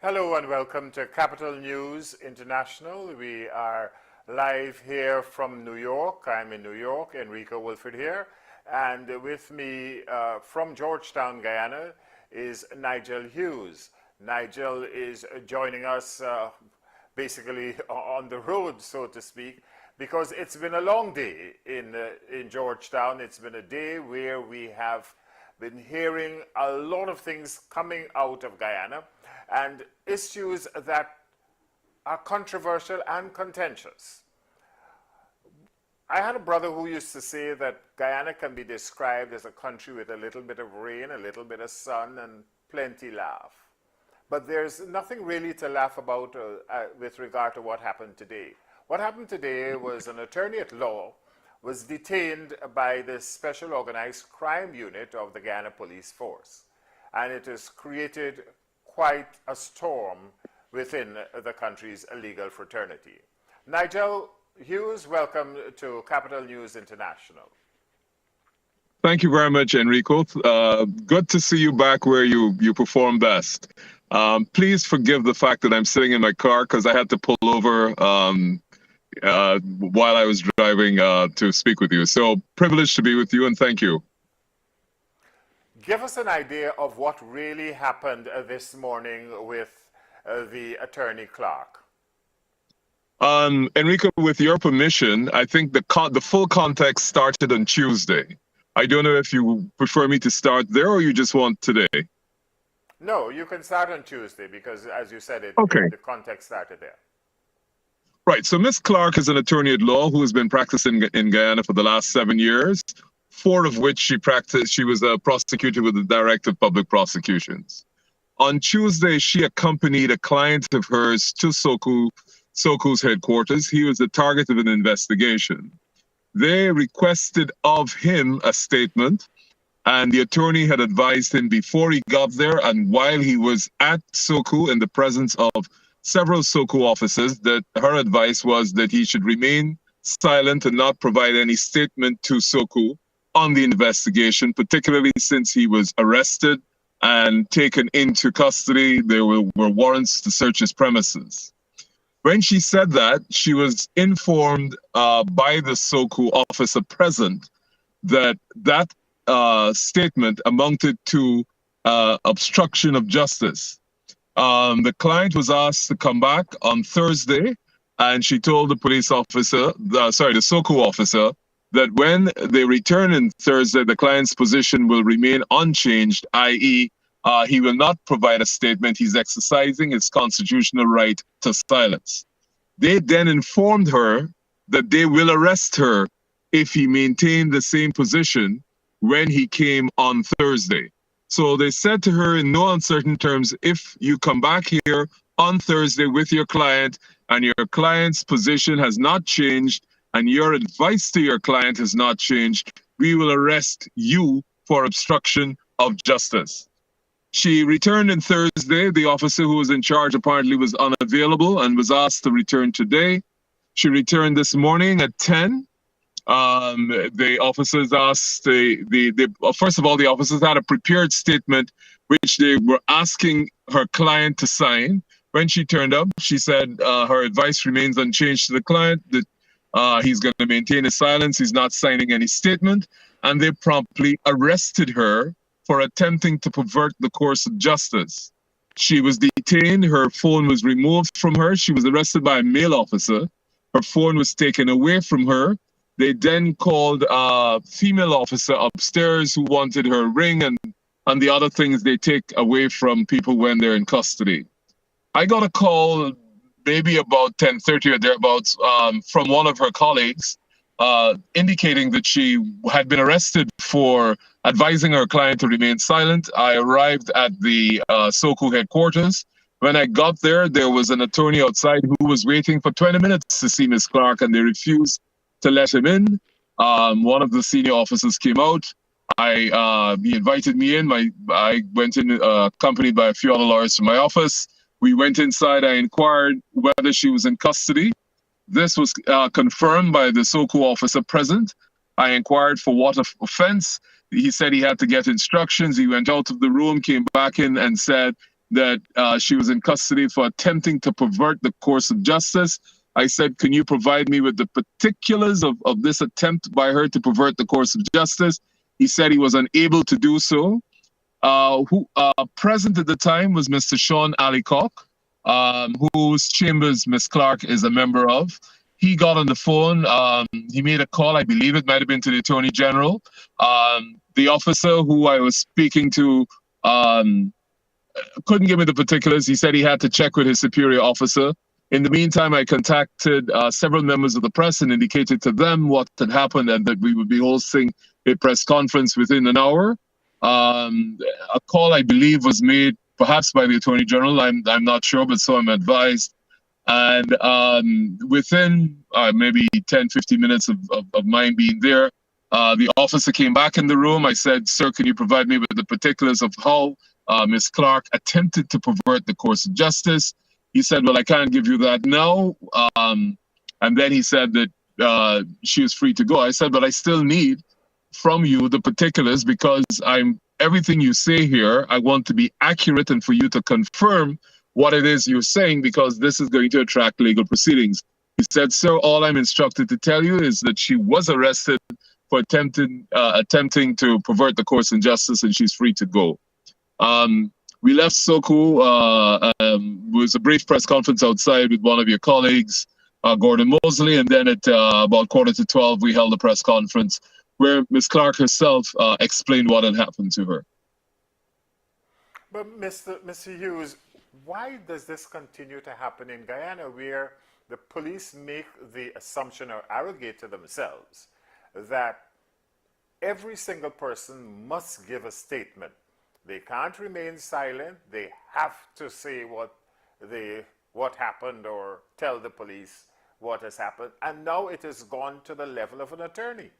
Hello and welcome to Capital News International. We are live here from New York. I'm in New York, Enrico Wilfred here. And with me from Georgetown, Guyana is Nigel Hughes. Nigel is joining us basically on the road, so to speak, because it's been a long day in Georgetown. It's been a day where we have been hearing a lot of things coming out of Guyana and issues that are controversial and contentious. I had a brother who used to say that Guyana can be described as a country with a little bit of rain, a little bit of sun, and plenty laugh. But there's nothing really to laugh about with regard to what happened today. What happened today was an attorney at law was detained by the Special Organized Crime Unit of the Guyana Police Force. And it has created quite a storm within the country's legal fraternity. Nigel Hughes, welcome to Capital News International. Thank you very much, Enrico. Good to see you back where you perform best. Please forgive the fact that I'm sitting in my car because I had to pull over while I was driving to speak with you. So privileged to be with you, and thank you. Give us an idea of what really happened this morning with the Attorney Clark. Enrico, with your permission, I think the full context started on Tuesday. I don't know if you prefer me to start there or you just want today. No, you can start on Tuesday because, as you said, the context started there. Right. So Ms. Clark is an attorney at law who has been practicing in Guyana for the last 7 years, 4 of which she was a prosecutor with the Director of Public Prosecutions. On Tuesday, she accompanied a client of hers to SOCO's headquarters. He was the target of an investigation. They requested of him a statement, and the attorney had advised him before he got there and while he was at SOCO in the presence of several SOCO officers that her advice was that he should remain silent and not provide any statement to SOCO on the investigation, particularly since he was arrested and taken into custody. There were warrants to search his premises. When she said that, she was informed by the SOCO officer present that statement amounted to obstruction of justice. The client was asked to come back on Thursday, and she told the SOCO officer, that when they return on Thursday, the client's position will remain unchanged, i.e., he will not provide a statement. He's exercising his constitutional right to silence. They then informed her that they will arrest her if he maintained the same position when he came on Thursday. So they said to her in no uncertain terms, if you come back here on Thursday with your client and your client's position has not changed and your advice to your client has not changed, we will arrest you for obstruction of justice. She returned on Thursday. The officer who was in charge apparently was unavailable and was asked to return today. She returned this morning at 10. The officers asked, first of all, the officers had a prepared statement which they were asking her client to sign. When she turned up, she said her advice remains unchanged to the client, that he's going to maintain his silence, he's not signing any statement, and they promptly arrested her for attempting to pervert the course of justice. She was detained, her phone was removed from her, she was arrested by a male officer, her phone was taken away from her. They then called a female officer upstairs who wanted her ring and the other things they take away from people when they're in custody. I got a call maybe about 10:30 or thereabouts from one of her colleagues indicating that she had been arrested for advising her client to remain silent. I arrived at the SOCO headquarters. When I got there, there was an attorney outside who was waiting for 20 minutes to see Ms. Clark, and they refused to let him in. One of the senior officers came out. He invited me in. I went in accompanied by a few other lawyers from my office. We went inside. I inquired whether she was in custody. This was confirmed by the SOCO officer present. I inquired for what offense. He said he had to get instructions. He went out of the room, came back in and said that she was in custody for attempting to pervert the course of justice. I said, can you provide me with the particulars of this attempt by her to pervert the course of justice? He said he was unable to do so. Present at the time was Mr. Sean Alicock, whose chambers Ms. Clark is a member of. He got on the phone. He made a call. I believe it might have been to the Attorney General. The officer who I was speaking to couldn't give me the particulars. He said he had to check with his superior officer. In the meantime, I contacted several members of the press and indicated to them what had happened and that we would be hosting a press conference within an hour. A call, I believe, was made perhaps by the Attorney General. I'm not sure, but so I'm advised. And within maybe 10, 15 minutes of mine being there, the officer came back in the room. I said, sir, can you provide me with the particulars of how Ms. Clark attempted to pervert the course of justice? He said, well, I can't give you that now. And then he said that she is free to go. I said, but I still need from you the particulars because everything you say here, I want to be accurate and for you to confirm what it is you're saying because this is going to attract legal proceedings. He said, sir, all I'm instructed to tell you is that she was arrested for attempting to pervert the course of justice and she's free to go. We left SOCU, was a brief press conference outside with one of your colleagues, Gordon Mosley, and then at about 11:45, we held a press conference where Ms. Clark herself explained what had happened to her. But Mr. Hughes, why does this continue to happen in Guyana where the police make the assumption or arrogate to themselves that every single person must give a statement? They can't remain silent. They have to say what happened or tell the police what has happened. And now it has gone to the level of an attorney.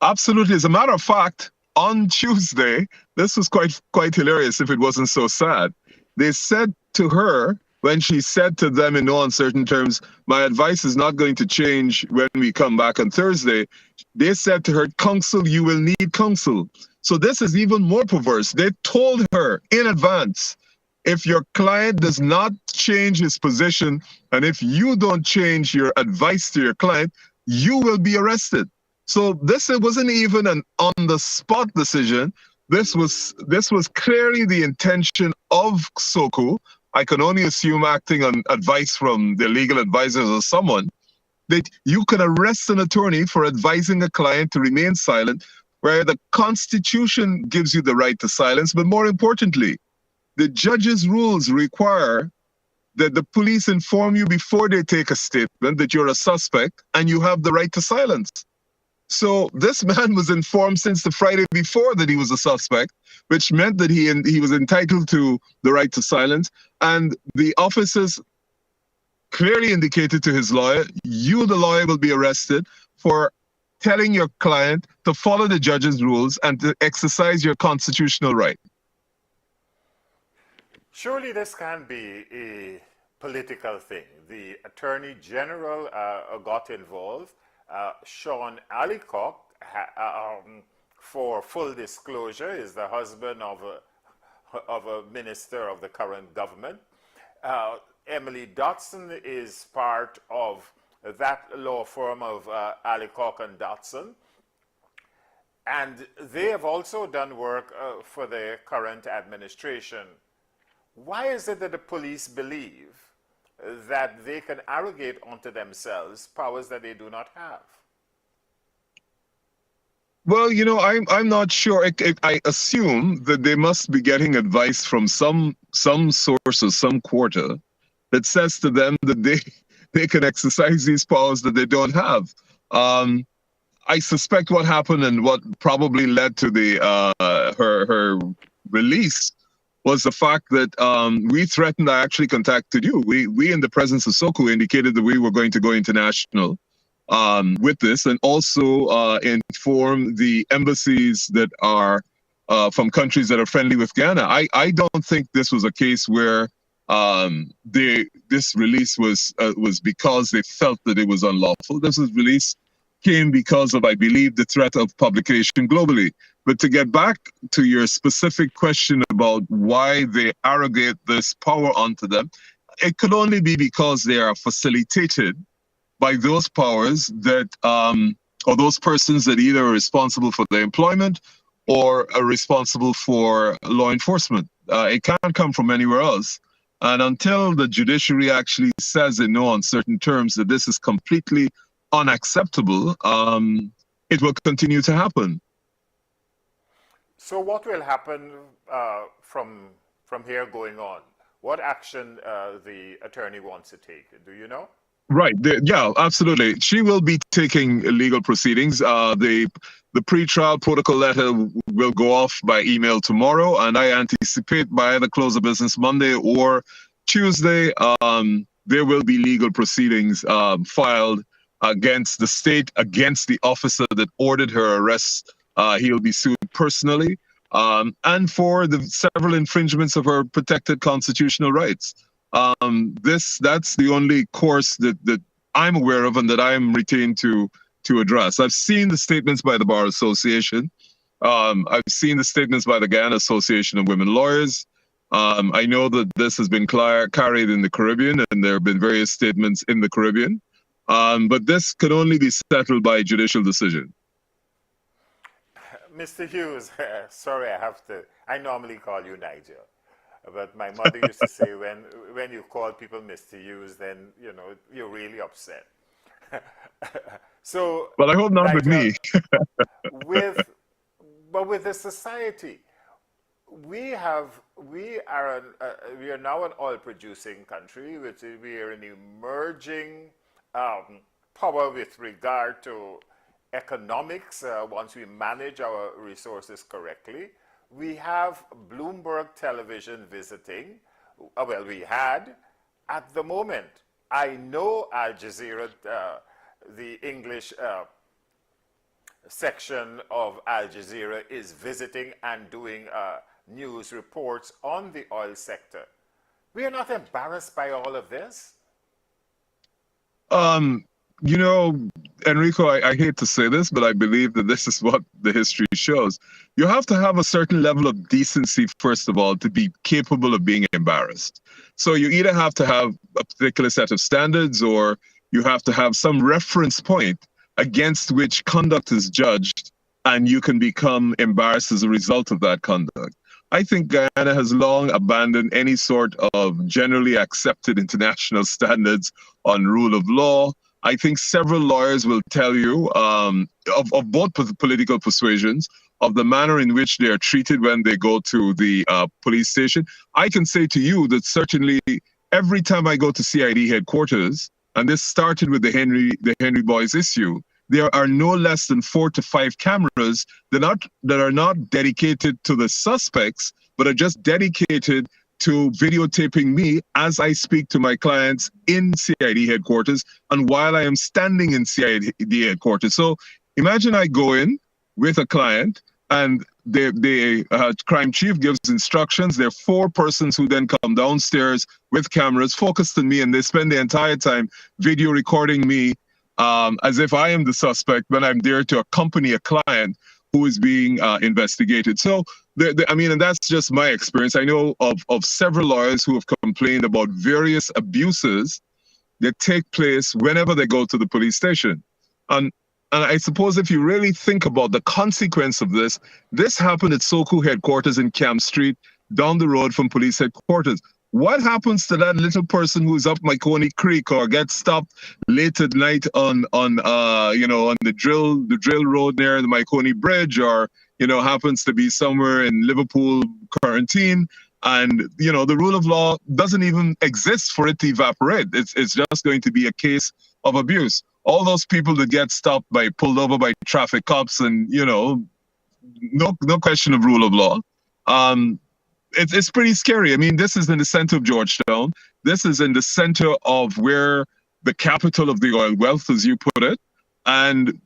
Absolutely. As a matter of fact, on Tuesday, this was quite hilarious if it wasn't so sad. They said to her, when she said to them in no uncertain terms, my advice is not going to change when we come back on Thursday, they said to her, counsel, you will need counsel. So this is even more perverse. They told her in advance, if your client does not change his position, and if you don't change your advice to your client, you will be arrested. So this wasn't even an on-the-spot decision. This was clearly the intention of SOCU. I can only assume acting on advice from their legal advisors or someone, that you can arrest an attorney for advising a client to remain silent, where the Constitution gives you the right to silence, but more importantly, the judge's rules require that the police inform you before they take a statement that you're a suspect and you have the right to silence. So this man was informed since the Friday before that he was a suspect, which meant that he was entitled to the right to silence. And the officers clearly indicated to his lawyer, you, the lawyer, will be arrested for telling your client to follow the judge's rules and to exercise your constitutional right. Surely this can't be a political thing. The Attorney General got involved. Sean Alicock, for full disclosure, is the husband of a minister of the current government. Emily Dotson is part of that law firm of Alicock and Dotson. And they have also done work for the current administration. Why is it that the police believe that they can arrogate onto themselves powers that they do not have? Well, you know, I'm not sure. I assume that they must be getting advice from some source or some quarter that says to them that they can exercise these powers that they don't have. I suspect what happened and what probably led to her release was the fact that we threatened. I actually contacted you. We in the presence of SOCU indicated that we were going to go international with this, and also inform the embassies that are from countries that are friendly with Guyana. I don't think this was a case where this release was because they felt that it was unlawful. This was released came because of, I believe, the threat of publication globally. But to get back to your specific question about why they arrogate this power onto them, it could only be because they are facilitated by those powers that, or those persons that either are responsible for their employment or are responsible for law enforcement. It can't come from anywhere else. And until the judiciary actually says in no uncertain terms that this is completely unacceptable, it will continue to happen. So what will happen from here going on? What action the attorney wants to take? Do you know? Right. Yeah, absolutely. She will be taking legal proceedings. The pre-trial protocol letter will go off by email tomorrow, and I anticipate by either close of business Monday or Tuesday, there will be legal proceedings filed against the state, against the officer that ordered her arrest. He'll be sued personally, and for the several infringements of her protected constitutional rights. That's the only course that I'm aware of and that I'm retained to address. I've seen the statements by the Bar Association. I've seen the statements by the Guyana Association of Women Lawyers. I know that this has been carried in the Caribbean, and there have been various statements in the Caribbean. But this could only be settled by judicial decision. Mr. Hughes, sorry, I normally call you Nigel. But my mother used to say when you call people Mr. Hughes, then, you know, you're really upset. So, well, I hope not with me. But with the society, we are now an oil-producing country. We are an emerging power with regard to economics. Once we manage our resources correctly, we have Bloomberg Television visiting. Well, we had. At the moment, I know Al Jazeera, the English section of Al Jazeera, is visiting and doing news reports on the oil sector. We are not embarrassed by all of this? You know, Enrico, I hate to say this, but I believe that this is what the history shows. You have to have a certain level of decency, first of all, to be capable of being embarrassed. So you either have to have a particular set of standards, or you have to have some reference point against which conduct is judged, and you can become embarrassed as a result of that conduct. I think Guyana has long abandoned any sort of generally accepted international standards on rule of law. I think several lawyers will tell you of both political persuasions, of the manner in which they are treated when they go to the police station. I can say to you that certainly every time I go to CID headquarters, and this started with the Henry Boyce issue, there are no less than 4 to 5 cameras that are not dedicated to the suspects, but are just dedicated to videotaping me as I speak to my clients in CID headquarters and while I am standing in CID headquarters. So imagine I go in with a client and the crime chief gives instructions. There are 4 persons who then come downstairs with cameras focused on me, and they spend the entire time video recording me as if I am the suspect when I'm there to accompany a client who is being investigated. So, and that's just my experience. I know of several lawyers who have complained about various abuses that take place whenever they go to the police station. And I suppose if you really think about the consequence of this happened at SOCO headquarters in Camp Street, down the road from police headquarters. What happens to that little person who's up Myconi Creek or gets stopped late at night on the drill road near the Myconi Bridge, or happens to be somewhere in Liverpool quarantine, and the rule of law doesn't even exist for it to evaporate. It's just going to be a case of abuse. All those people that get stopped pulled over by traffic cops, and no question of rule of law. It's pretty scary. I mean, this is in the center of Georgetown. This is in the center of where the capital of the oil wealth, as you put it. And,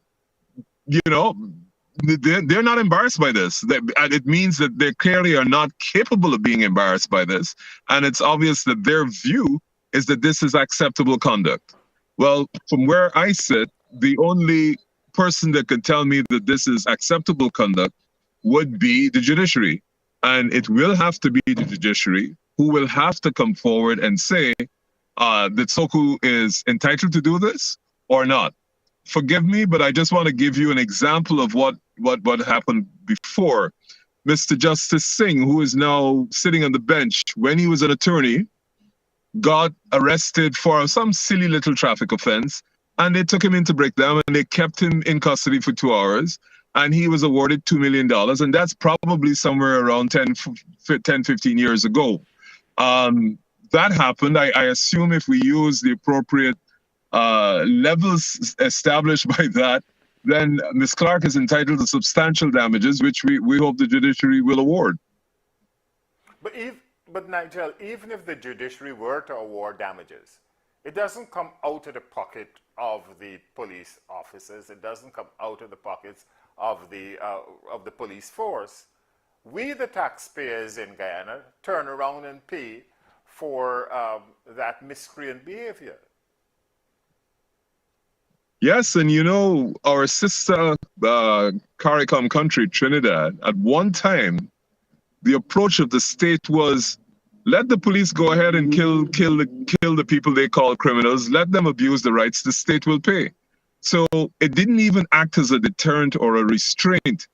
they're not embarrassed by this. And it means that they clearly are not capable of being embarrassed by this. And it's obvious that their view is that this is acceptable conduct. Well, from where I sit, the only person that could tell me that this is acceptable conduct would be the judiciary. And it will have to be the judiciary who will have to come forward and say that Soku is entitled to do this or not. Forgive me, but I just want to give you an example of what happened before. Mr. Justice Singh, who is now sitting on the bench, when he was an attorney, got arrested for some silly little traffic offense, and they took him into breakdown and they kept him in custody for 2 hours, and he was awarded $2 million, and that's probably somewhere around 10, 15 years ago. That happened. I assume if we use the appropriate levels established by that, then Ms. Clark is entitled to substantial damages, which we hope the judiciary will award. But Nigel, even if the judiciary were to award damages, it doesn't come out of the pocket of the police officers. It doesn't come out of the pockets of the police force. We, the taxpayers in Guyana, turn around and pay for that miscreant behavior. Yes, and you know, our sister CARICOM country, Trinidad, at one time, the approach of the state was, let the police go ahead and kill the people they call criminals, let them abuse the rights, the state will pay. So it didn't even act as a deterrent or a restraint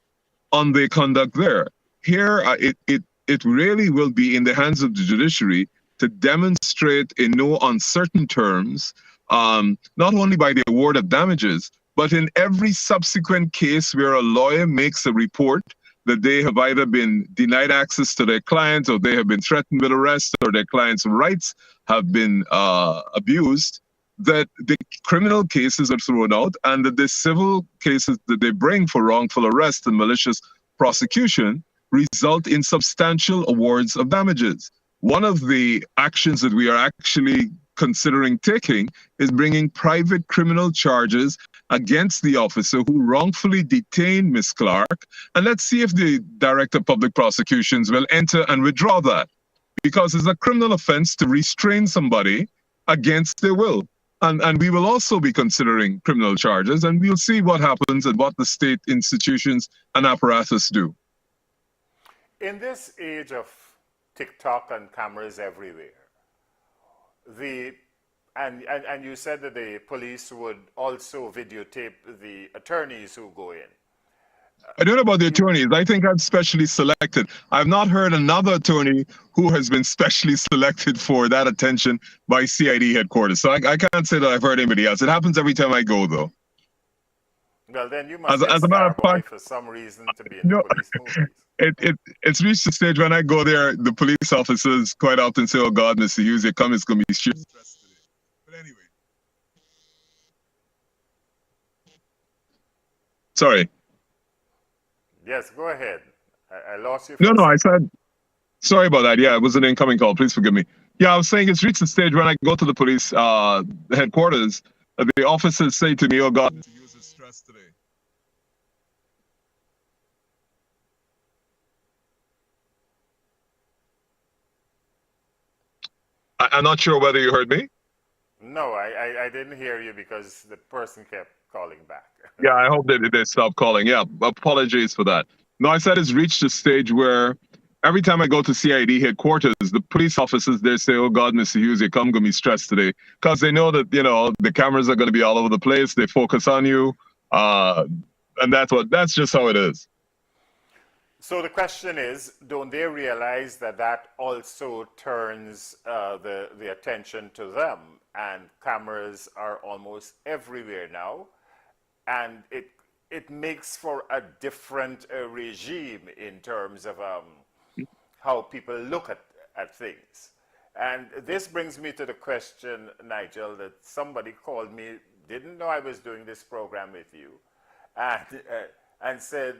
on their conduct there. Here, it really will be in the hands of the judiciary to demonstrate in no uncertain terms, not only by the award of damages, but in every subsequent case where a lawyer makes a report that they have either been denied access to their client, or they have been threatened with arrest, or their client's rights have been abused, that the criminal cases are thrown out and that the civil cases that they bring for wrongful arrest and malicious prosecution result in substantial awards of damages. One of the actions that we are actually considering taking is bringing private criminal charges against the officer who wrongfully detained Ms. Clark. And let's see if the Director of Public Prosecutions will enter and withdraw that, because it's a criminal offense to restrain somebody against their will. And we will also be considering criminal charges, and we'll see what happens and what the state institutions and apparatus do. In this age of TikTok and cameras everywhere, and you said that the police would also videotape the attorneys who go in. I don't know about the attorneys. I think I'm specially selected. I've not heard another attorney who has been specially selected for that attention by CID headquarters. So I can't say that I've heard anybody else. It happens every time I go, though. Well, then you must be as a matter of fact, for some reason to be in the police movies. It's reached the stage when I go there, the police officers quite often say, "Oh God, Mr. Hughes, your comments going to be stressed today." But anyway. Sorry. Yes, go ahead. I lost you. No, I said, sorry about that. Yeah, it was an incoming call. Please forgive me. Yeah, I was saying it's reached the stage when I go to the police headquarters, the officers say to me, "Oh God, Mr. Hughes is stressed today." I'm not sure whether you heard me. No, I didn't hear you because the person kept calling back. Yeah, I hope that they stop calling. Yeah, apologies for that. No, I said it's reached a stage where every time I go to CID headquarters, the police officers, they say, "Oh God, Mr. Hughes, you come going to be stressed today." Because they know that, you know, the cameras are going to be all over the place. They focus on you. And that's just how it is. So the question is, don't they realize that that also turns the attention to them? And cameras are almost everywhere now. And it makes for a different regime in terms of how people look at things. And this brings me to the question, Nigel, that somebody called me, didn't know I was doing this program with you, and said,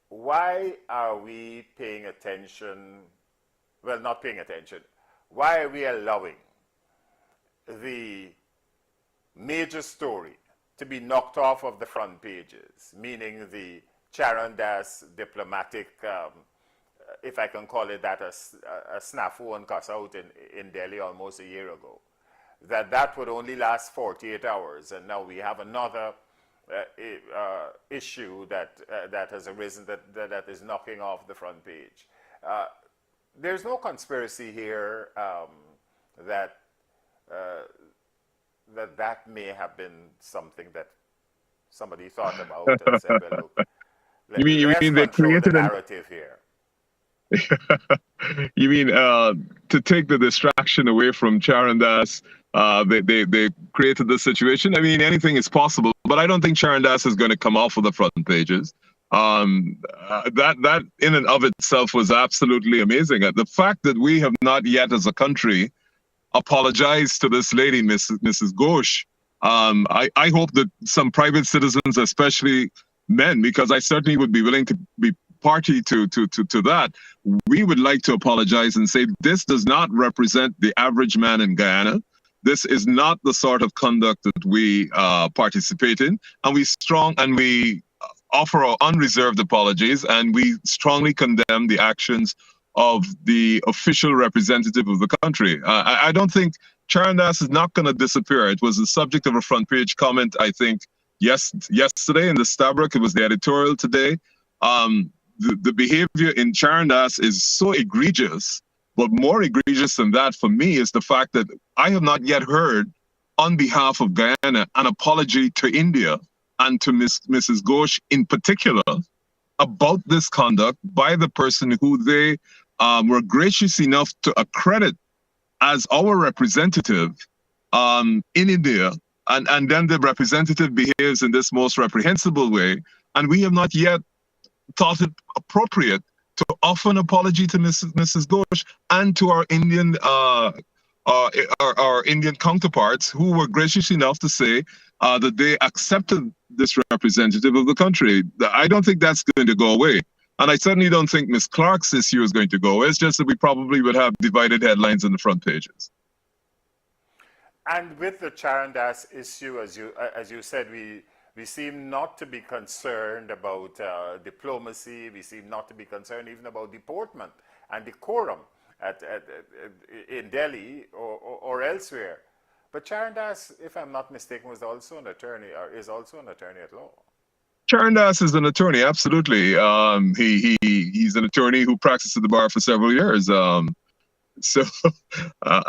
why are we paying attention, well, not paying attention, why are we allowing the major story to be knocked off of the front pages, meaning the Charan Das diplomatic, if I can call it that, a snafu and cuss out in Delhi almost a year ago, that would only last 48 hours, and now we have another issue that has arisen that is knocking off the front page. There's no conspiracy here that that may have been something that somebody thought about and said, well, look, You let's mean they control the created an narrative here. You mean to take the distraction away from Charan Das, they created this situation? I mean, anything is possible, but I don't think Charan Das is going to come off of the front pages. That in and of itself was absolutely amazing. The fact that we have not yet, as a country, apologized to this lady, Mrs. Ghosh. I hope that some private citizens, especially men, because I certainly would be willing to be party to that, we would like to apologize and say this does not represent the average man in Guyana. This is not the sort of conduct that we participate in, and we offer our unreserved apologies, and we strongly condemn the actions of the official representative of the country. I don't think Charan Das is not going to disappear. It was the subject of a front page comment, I think, yesterday in the Stabroek. It was the editorial today. The behavior in Charan Das is so egregious, but more egregious than that for me is the fact that I have not yet heard, on behalf of Guyana, an apology to India and to Mrs. Ghosh in particular about this conduct by the person who they were gracious enough to accredit as our representative in India. And then the representative behaves in this most reprehensible way. And we have not yet thought it appropriate to offer an apology to Mrs. Ghosh and to our Indian our Indian counterparts who were gracious enough to say that they accepted this representative of the country. I don't think that's going to go away. And I certainly don't think Ms. Clark's issue is going to go away. It's just that we probably would have divided headlines on the front pages. And with the Charan Das issue, as you said, we seem not to be concerned about diplomacy. We seem not to be concerned even about deportment and decorum in Delhi or elsewhere. But Charan Das, if I'm not mistaken, was also an attorney, or is also an attorney at law. Charan Das is an attorney, absolutely. He's an attorney who practiced at the bar for several years. So,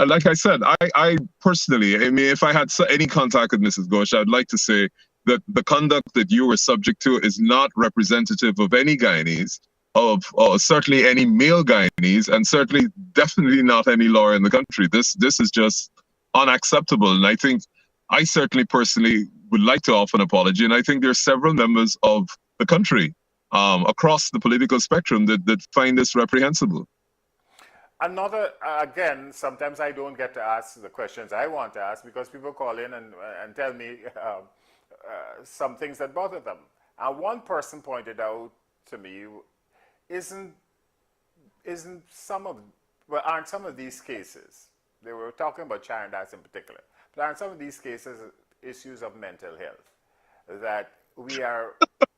like I said, I personally, I mean, if I had any contact with Mrs. Ghosh, I'd like to say that the conduct that you were subject to is not representative of any Guyanese, of certainly any male Guyanese, and certainly definitely not any lawyer in the country. This is just unacceptable. And I think I certainly personally would like to offer an apology. And I think there are several members of the country across the political spectrum that find this reprehensible. Another, again, sometimes I don't get to ask the questions I want to ask because people call in and tell me some things that bother them. And one person pointed out to me, aren't some of these cases, they were talking about Charan Das in particular, but aren't some of these cases issues of mental health? That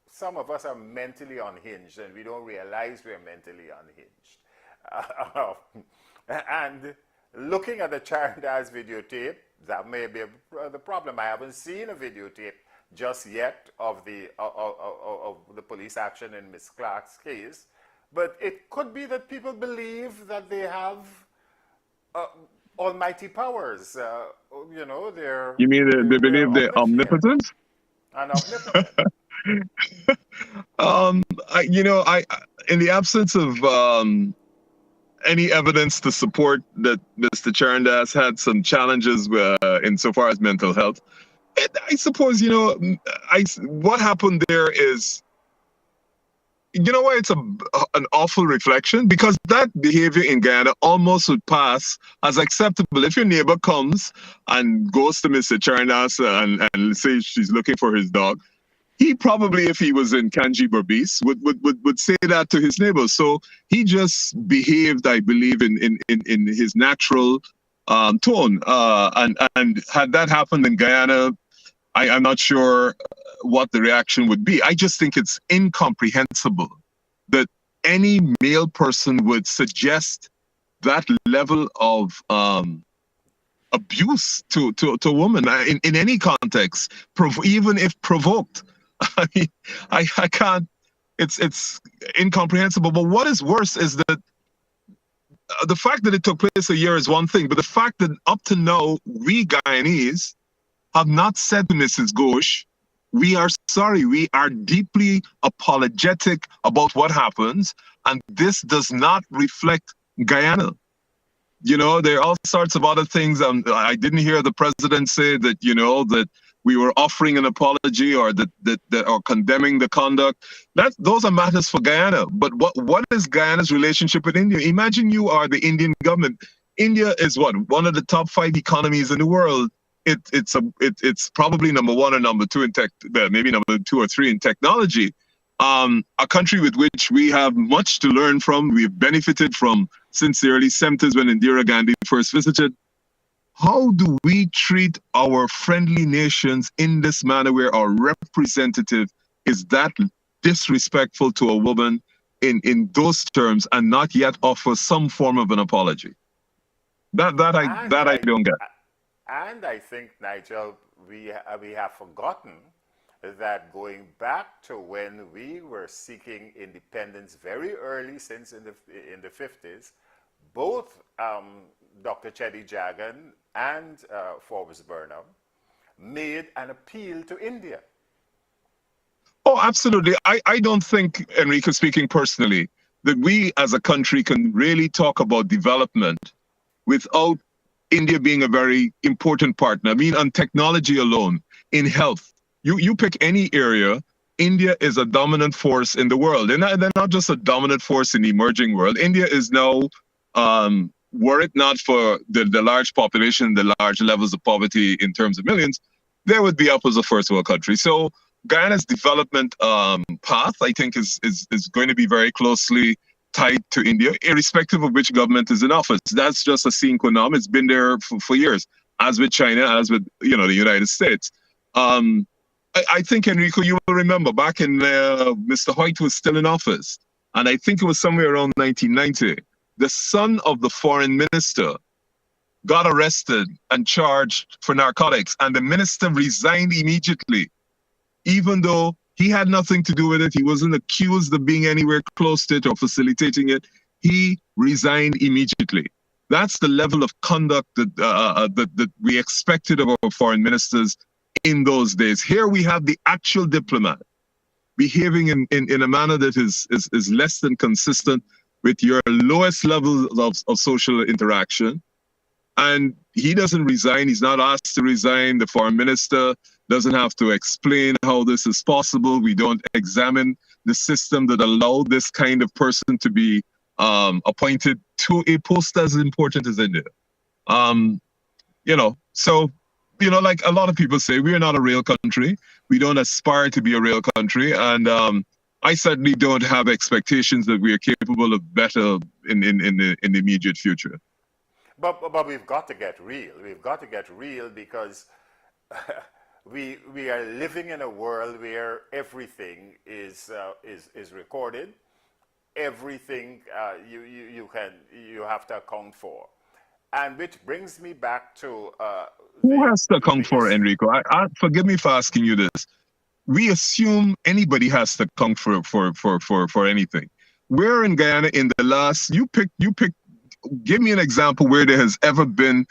some of us are mentally unhinged and we don't realize we're mentally unhinged. And looking at the Charan Das videotape, that may be the problem. I haven't seen a videotape just yet of the police action in Ms. Clark's case, but it could be that people believe that they have almighty powers. You mean they believe they're omnipotent? And omnipotent. In the absence of any evidence to support that Mr. Charan Das had some challenges insofar as mental health, I suppose, what happened there is, why it's an awful reflection? Because that behavior in Guyana almost would pass as acceptable. If your neighbor comes and goes to Mr. Charan Das and says she's looking for his dog, he probably, if he was in Kanji Berbice, would say that to his neighbors. So he just behaved, I believe, in his natural tone. And had that happened in Guyana, I'm not sure what the reaction would be. I just think it's incomprehensible that any male person would suggest that level of abuse to a woman in any context, even if provoked. I mean, I can't. It's incomprehensible. But what is worse is that the fact that it took place a year is one thing, but the fact that up to now we Guyanese have not said to Mrs. Ghosh, we are sorry, we are deeply apologetic about what happens, and this does not reflect Guyana. You know, there are all sorts of other things. I didn't hear the president say that, you know, that we were offering an apology or that or condemning the conduct. Those are matters for Guyana. But what is Guyana's relationship with India? Imagine you are the Indian government. India is what, one of the top 5 economies in the world. It's probably number 1 or number 2 in tech, maybe number 2 or 3 in technology. A country with which we have much to learn from. We've benefited from since the early 70s when Indira Gandhi first visited. How do we treat our friendly nations in this manner where our representative is that disrespectful to a woman in those terms and not yet offer some form of an apology? That I don't get. And I think, Nigel, we have forgotten that going back to when we were seeking independence very early, since in the 50s, both Dr. Cheddi Jagan and Forbes Burnham made an appeal to India. Oh, absolutely. I don't think, Enrique, speaking personally, that we as a country can really talk about development without India being a very important partner. I mean, on technology alone, in health, you pick any area, India is a dominant force in the world. And they're not just a dominant force in the emerging world. India is now, were it not for the large population, the large levels of poverty in terms of millions, there would be up as a first world country. So Guyana's development path, I think, is going to be very closely tied to India, irrespective of which government is in office. That's just a sine qua non. It's been there for years, as with China, as with, you know, the United States. I think, Enrico, you will remember back in Mr. Hoyt was still in office, and I think it was somewhere around 1990, the son of the foreign minister got arrested and charged for narcotics, and the minister resigned immediately, even though he had nothing to do with it. He wasn't accused of being anywhere close to it or facilitating it. He resigned immediately. That's the level of conduct that we expected of our foreign ministers in those days. Here we have the actual diplomat behaving in a manner that is less than consistent with your lowest levels of social interaction. And he doesn't resign. He's not asked to resign. The foreign minister doesn't have to explain how this is possible. We don't examine the system that allowed this kind of person to be appointed to a post as important as India. You know, so, you know, like a lot of people say, we are not a real country. We don't aspire to be a real country. And I certainly don't have expectations that we are capable of better in the immediate future. But we've got to get real. We've got to get real because we are living in a world where everything is recorded. Everything you have to account for, and which brings me back to who has to account for, Enrico? Forgive me for asking you this. We assume anybody has to account for anything. Where in Guyana in the last you pick. Give me an example where there has ever been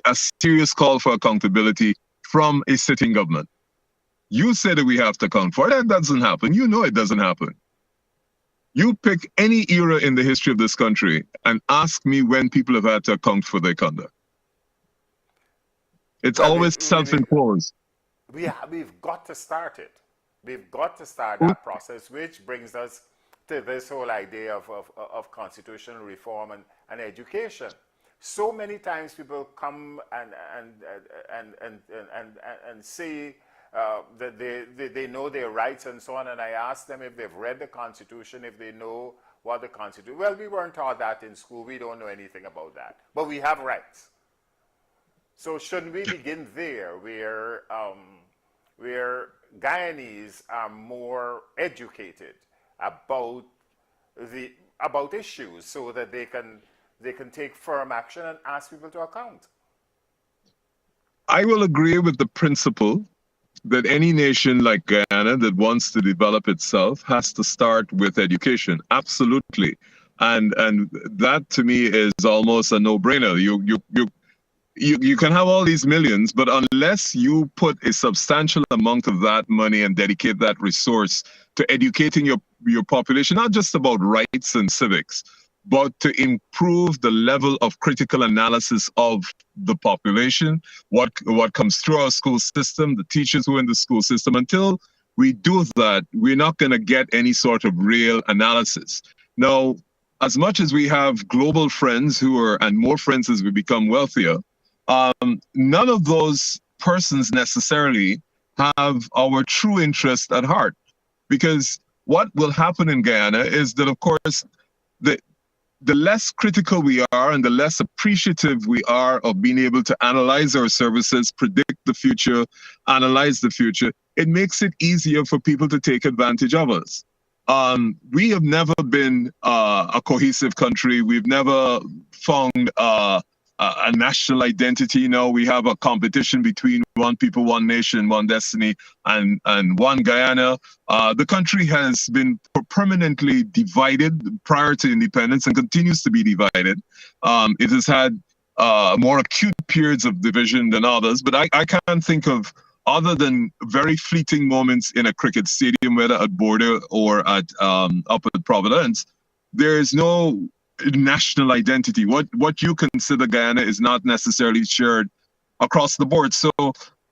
a serious call for accountability from a sitting government. You say that we have to account for it. That doesn't happen. You know it doesn't happen. You pick any era in the history of this country and ask me when people have had to account for their conduct. It's always self-imposed. We've got to start it. We've got to start that process, which brings us to this whole idea of constitutional reform and education. So many times people come and say that they know their rights and so on, and I ask them if they've read the Constitution, if they know what the Constitution. Well, we weren't taught that in school. We don't know anything about that, but we have rights. So shouldn't we begin there, where Guyanese are more educated about issues, so that they can take firm action and ask people to account? I will agree with the principle that any nation like Guyana that wants to develop itself has to start with education. Absolutely. And that to me is almost a no-brainer. You can have all these millions, but unless you put a substantial amount of that money and dedicate that resource to educating your population, not just about rights and civics, but to improve the level of critical analysis of the population, what comes through our school system, the teachers who are in the school system. Until we do that, we're not going to get any sort of real analysis. Now, as much as we have global friends and more friends as we become wealthier, none of those persons necessarily have our true interest at heart. Because what will happen in Guyana is that, of course, the less critical we are and the less appreciative we are of being able to analyze our services, predict the future, analyze the future, it makes it easier for people to take advantage of us. We have never been a cohesive country. We've never found a national identity. No, we have a competition between one people, one nation, one destiny, and one Guyana. The country has been permanently divided prior to independence and continues to be divided. It has had more acute periods of division than others, but I can't think of, other than very fleeting moments in a cricket stadium, whether at Border or at up at Providence, there is no national identity. What you consider Guyana is not necessarily shared across the board. So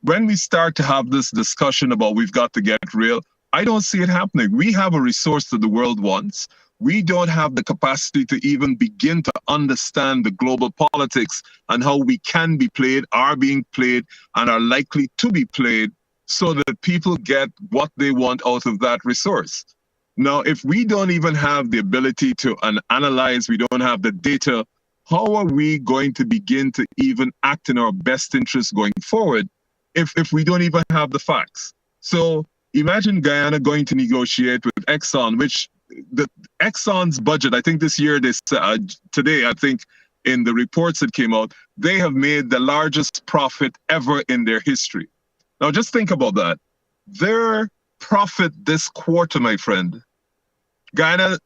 when we start to have this discussion about we've got to get real, I don't see it happening. We have a resource that the world wants. We don't have the capacity to even begin to understand the global politics and how we can be played, are being played, and are likely to be played so that people get what they want out of that resource. Now, if we don't even have the ability to analyze, we don't have the data, how are we going to begin to even act in our best interest going forward if we don't even have the facts? So imagine Guyana going to negotiate with Exxon, which the Exxon's budget, I think this year, today, I think in the reports that came out, they have made the largest profit ever in their history. Now, just think about that. Their profit this quarter, my friend, Guyana's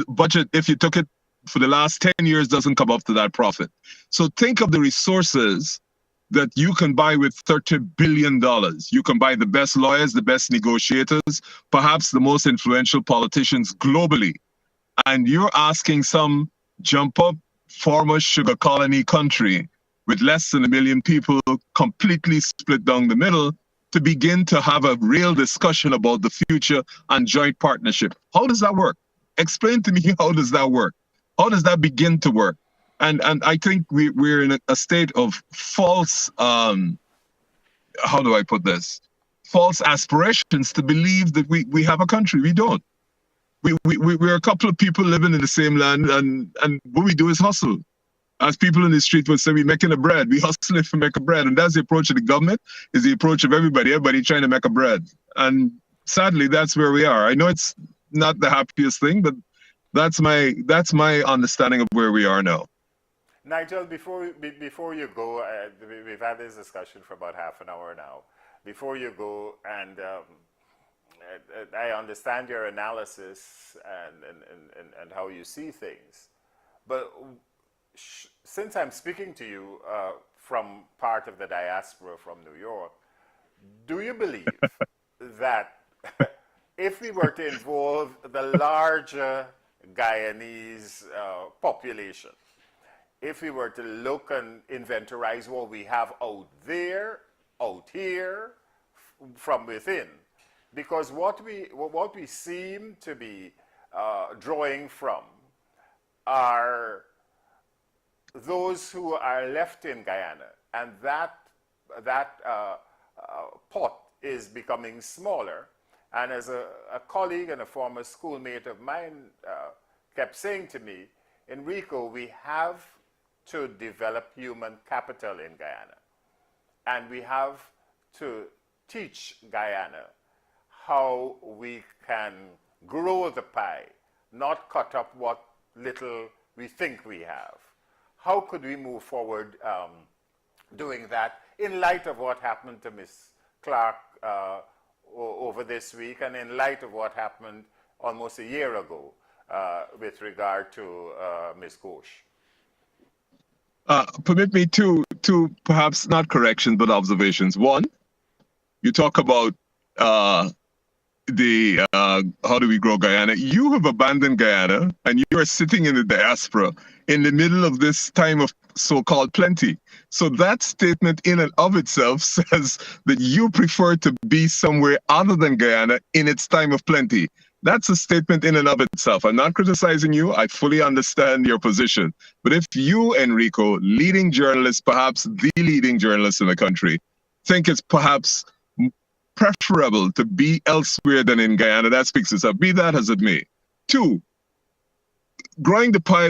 budget, if you took it for the last 10 years, doesn't come up to that profit. So think of the resources that you can buy with $30 billion. You can buy the best lawyers, the best negotiators, perhaps the most influential politicians globally. And you're asking some jump up former sugar colony country with less than 1 million people completely split down the middle to begin to have a real discussion about the future and joint partnership. How does that work? Explain to me, how does that work? How does that begin to work? And I think we're in a state of false, how do I put this? False aspirations to believe that we have a country. We don't. We're a couple of people living in the same land, and what we do is hustle. As people in the street would say, we're making a bread. We hustle if we make a bread. And that's the approach of the government, is the approach of everybody trying to make a bread. And sadly, that's where we are. I know it's not the happiest thing, but that's my understanding of where we are now. Nigel, before you go, we've had this discussion for about half an hour now. Before you go, and I understand your analysis and how you see things, but since I'm speaking to you from part of the diaspora from New York, do you believe that if we were to involve the larger Guyanese population, if we were to look and inventorize what we have out there, out here, from within, because what we seem to be drawing from are those who are left in Guyana, and that pot is becoming smaller. And as a colleague and a former schoolmate of mine kept saying to me, Enrico, we have to develop human capital in Guyana. And we have to teach Guyana how we can grow the pie, not cut up what little we think we have. How could we move forward doing that in light of what happened to Ms. Clark over this week, and in light of what happened almost a year ago with regard to Ms. Ghosh? Permit me two perhaps not corrections but observations. One, you talk about the how do we grow Guyana? You have abandoned Guyana and you are sitting in the diaspora in the middle of this time of so-called plenty. So that statement in and of itself says that you prefer to be somewhere other than Guyana in its time of plenty. That's a statement in and of itself. I'm not criticizing you. I fully understand your position. But if you, Enrico, leading journalist, perhaps the leading journalist in the country, think it's perhaps preferable to be elsewhere than in Guyana, that speaks itself. Be that as it may. Two, growing the pie,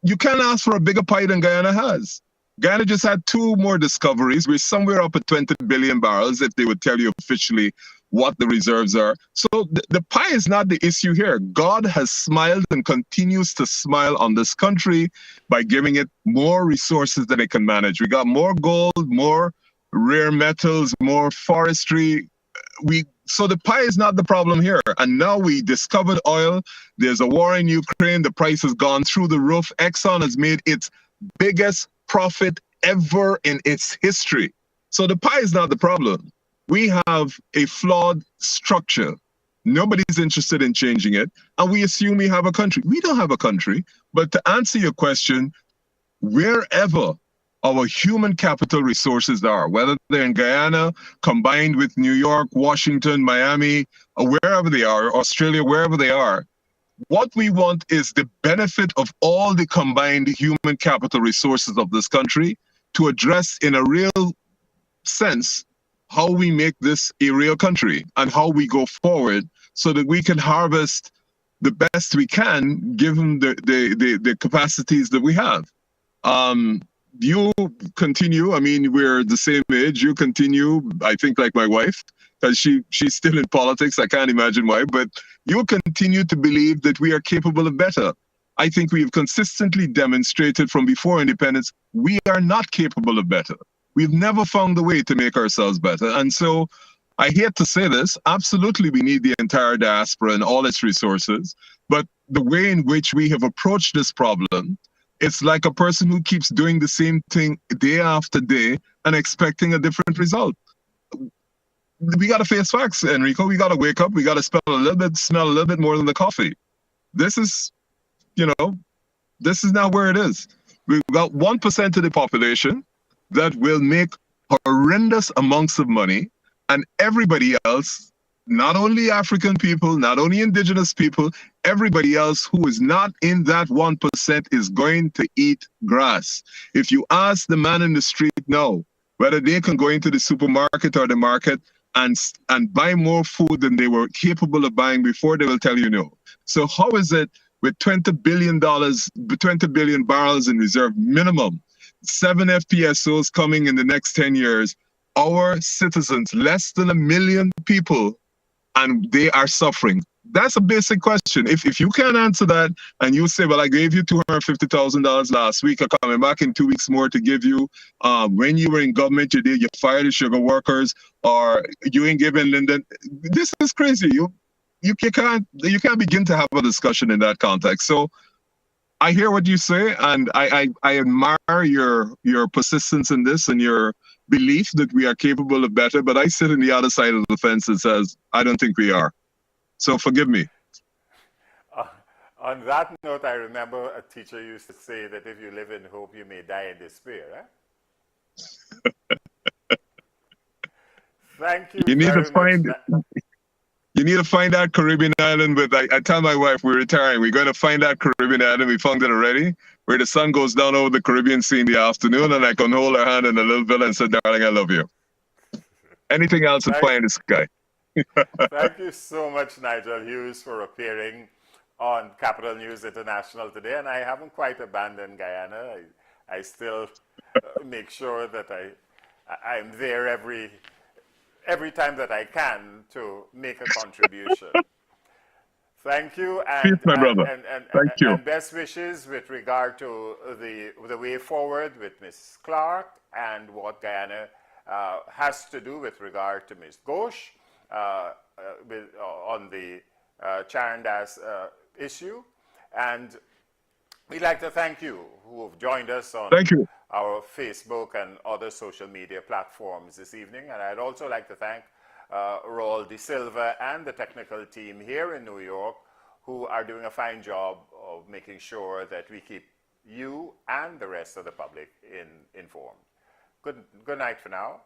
you can't ask for a bigger pie than Guyana has. Guyana just had 2 more discoveries. We're somewhere up at 20 billion barrels if they would tell you officially what the reserves are. So the pie is not the issue here. God has smiled and continues to smile on this country by giving it more resources that it can manage. We got more gold, more rare metals, more forestry. So the pie is not the problem here. And now we discovered oil. There's a war in Ukraine. The price has gone through the roof. Exxon has made its biggest profit ever in its history. So the pie is not the problem. We have a flawed structure. Nobody's interested in changing it. And we assume we have a country. We don't have a country. But to answer your question, wherever our human capital resources are, whether they're in Guyana, combined with New York, Washington, Miami, or wherever they are, Australia, wherever they are, what we want is the benefit of all the combined human capital resources of this country to address in a real sense how we make this a real country and how we go forward so that we can harvest the best we can given the capacities that we have. You continue, I mean, we're the same age, you continue, I think like my wife, because she's still in politics, I can't imagine why, but you continue to believe that we are capable of better. I think we've consistently demonstrated from before independence, we are not capable of better. We've never found a way to make ourselves better. And so I hate to say this, absolutely we need the entire diaspora and all its resources, but the way in which we have approached this problem, it's like a person who keeps doing the same thing day after day and expecting a different result. We got to face facts, Enrico. We got to wake up. We got to smell a little bit more than the coffee. This is, this is not where it is. We've got 1% of the population that will make horrendous amounts of money, and everybody else, not only African people, not only indigenous people, everybody else who is not in that 1% is going to eat grass. If you ask the man in the street now whether they can go into the supermarket or the market and buy more food than they were capable of buying before, they will tell you no. So how is it with $20 billion barrels in reserve minimum, 7 FPSOs coming in the next 10 years, our citizens, less than 1 million people, and they are suffering? That's a basic question. If you can't answer that and you say, well, I gave you $250,000 last week, I'm coming back in 2 weeks more to give you, when you were in government, you fired the sugar workers, or you ain't giving Linden. This is crazy. You can't begin to have a discussion in that context. So I hear what you say, and I admire your persistence in this and your belief that we are capable of better, but I sit on the other side of the fence that says, I don't think we are. So forgive me. On that note, I remember a teacher used to say that if you live in hope, you may die in despair. Thank you. You need very to find much. You need to find that Caribbean island. But I tell my wife we're retiring. We're going to find that Caribbean island. We found it already, where the sun goes down over the Caribbean Sea in the afternoon, and I can hold her hand in a little villa and say, "Darling, I love you." Anything else is pie in the sky. Thank you so much, Nigel Hughes, for appearing on Capital News International today. And I haven't quite abandoned Guyana. I still make sure that I'm there every time that I can to make a contribution. Thank you, Peace, my brother. Thank you. and best wishes with regard to the way forward with Ms. Clark and what Guyana has to do with regard to Ms. Ghosh on the Charan Das issue. And we'd like to thank you who have joined us on Thank you. our Facebook and other social media platforms this evening. And I'd also like to thank Raul De Silva and the technical team here in New York, who are doing a fine job of making sure that we keep you and the rest of the public informed. Good night for now.